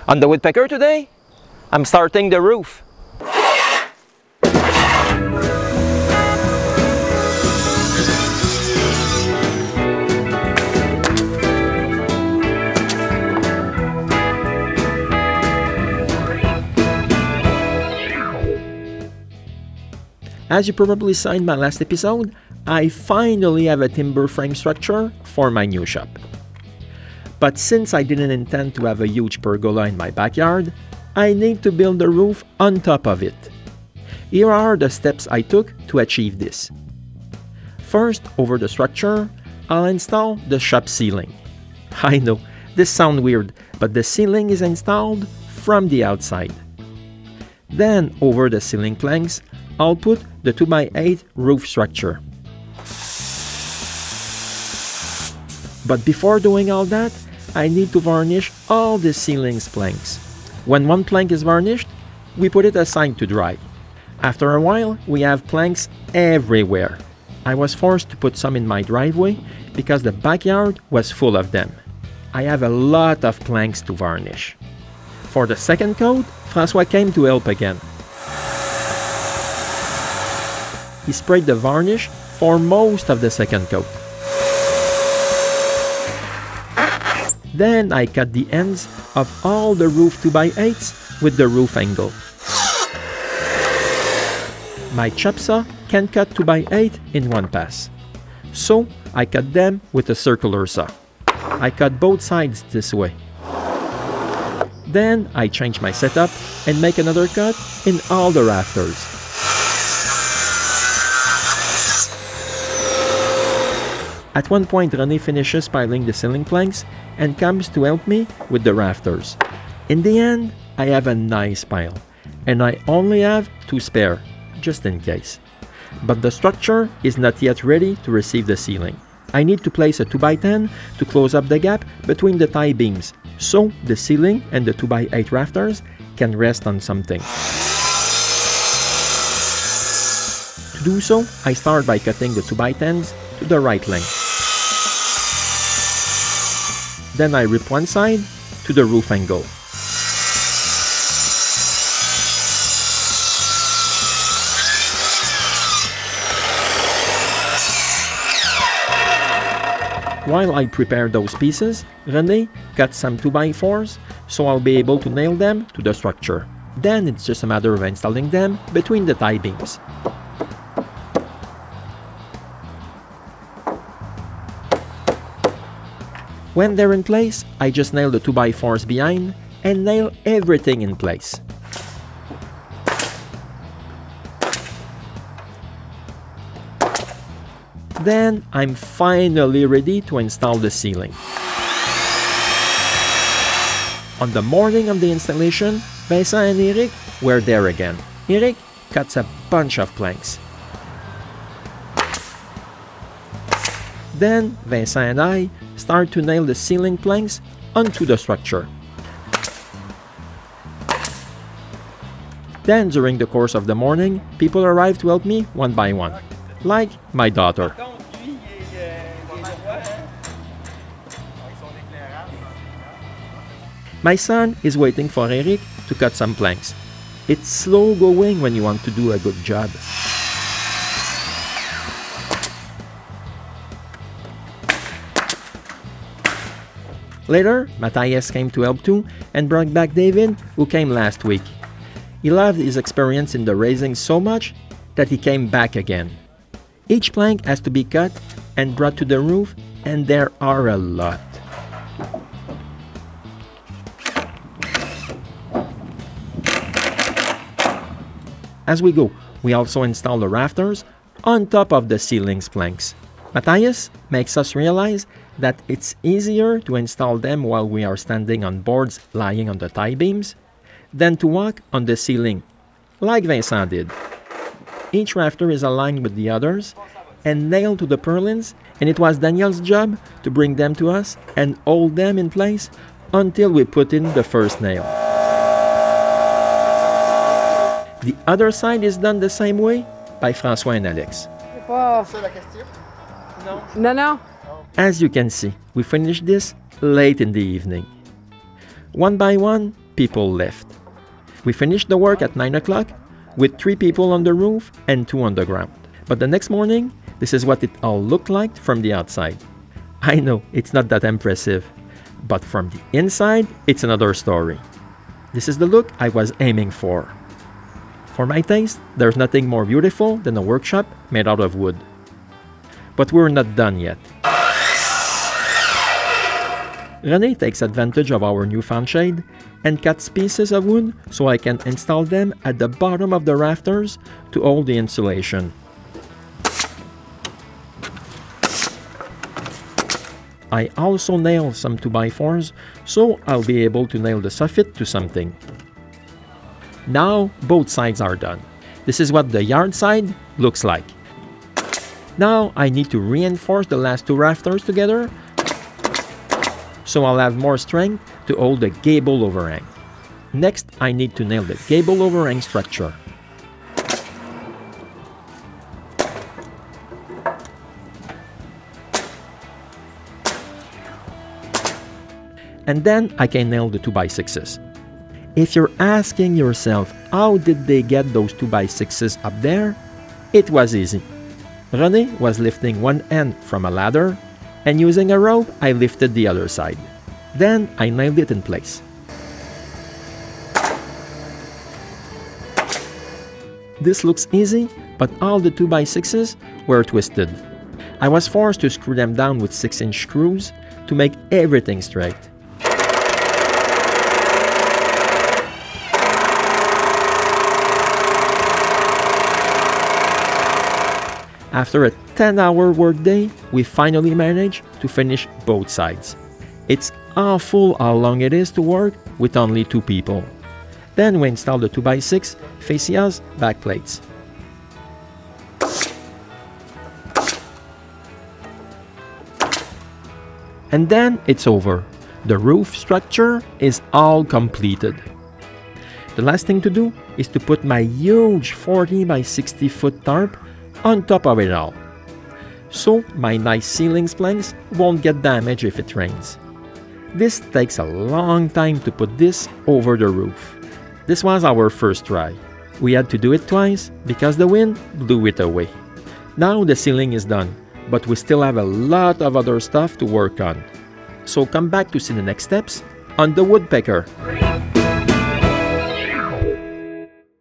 On the Woodpecker today, I'm starting the roof. As you probably saw in my last episode, I finally have a timber frame structure for my new shop. But since I didn't intend to have a huge pergola in my backyard, I need to build a roof on top of it. Here are the steps I took to achieve this. First, over the structure, I'll install the shop ceiling. I know, this sounds weird, but the ceiling is installed from the outside. Then, over the ceiling planks, I'll put the 2x8 roof structure. But before doing all that, I need to varnish all the ceiling's planks. When one plank is varnished, we put it aside to dry. After a while, we have planks everywhere. I was forced to put some in my driveway because the backyard was full of them. I have a lot of planks to varnish. For the second coat, François came to help again. He sprayed the varnish for most of the second coat. Then I cut the ends of all the roof 2x8s with the roof angle. My chop saw can cut 2x8 in one pass. So I cut them with a circular saw. I cut both sides this way. Then I change my setup and make another cut in all the rafters. At one point, René finishes piling the ceiling planks and comes to help me with the rafters. In the end, I have a nice pile, and I only have 2 spare, just in case. But the structure is not yet ready to receive the ceiling. I need to place a 2x10 to close up the gap between the tie beams, so the ceiling and the 2x8 rafters can rest on something. To do so, I start by cutting the 2x10s to the right length. Then I rip one side to the roof angle. While I prepare those pieces, René cut some 2x4s so I'll be able to nail them to the structure. Then it's just a matter of installing them between the tie beams. When they're in place, I just nail the 2x4s behind and nail everything in place. Then I'm finally ready to install the ceiling. On the morning of the installation, Vincent and Eric were there again. Eric cuts a bunch of planks. Then Vincent and I start to nail the ceiling planks onto the structure. Then during the course of the morning, people arrive to help me one by one, like my daughter. My son is waiting for Eric to cut some planks. It's slow going when you want to do a good job. Later, Matthias came to help too and brought back David, who came last week. He loved his experience in the raising so much that he came back again. Each plank has to be cut and brought to the roof, and there are a lot. As we go, we also install the rafters on top of the ceiling's planks. Matthias makes us realize that it's easier to install them while we are standing on boards lying on the tie beams than to walk on the ceiling, like Vincent did. Each rafter is aligned with the others and nailed to the purlins, and it was Daniel's job to bring them to us and hold them in place until we put in the first nail. The other side is done the same way by François and Alex. No. As you can see, we finished this late in the evening. One by one, people lift. We finished the work at 9 o'clock with 3 people on the roof and 2 on the ground. But the next morning, this is what it all looked like from the outside. I know, it's not that impressive, but from the inside, it's another story. This is the look I was aiming for. For my taste, there's nothing more beautiful than a workshop made out of wood. But we're not done yet. René takes advantage of our newfound shade and cuts pieces of wood so I can install them at the bottom of the rafters to hold the insulation. I also nail some 2x4s so I'll be able to nail the soffit to something. Now both sides are done. This is what the yard side looks like. Now I need to reinforce the last 2 rafters together so I'll have more strength to hold the gable overhang. Next, I need to nail the gable overhang structure. And then I can nail the 2x6s. If you're asking yourself how did they get those 2x6s up there, it was easy. René was lifting one end from a ladder, and using a rope I lifted the other side. Then I nailed it in place. This looks easy, but all the 2x6s were twisted. I was forced to screw them down with 6-inch screws to make everything straight. After a 10-hour workday, we finally managed to finish both sides. It's awful how long it is to work with only 2 people. Then we install the 2x6 fascias backplates. And then it's over. The roof structure is all completed. The last thing to do is to put my huge 40 by 60 foot tarp on top of it all, so my nice ceiling planks won't get damaged if it rains. This takes a long time to put this over the roof. This was our first try. We had to do it twice because the wind blew it away. Now the ceiling is done, but we still have a lot of other stuff to work on. So come back to see the next steps on the Woodpecker.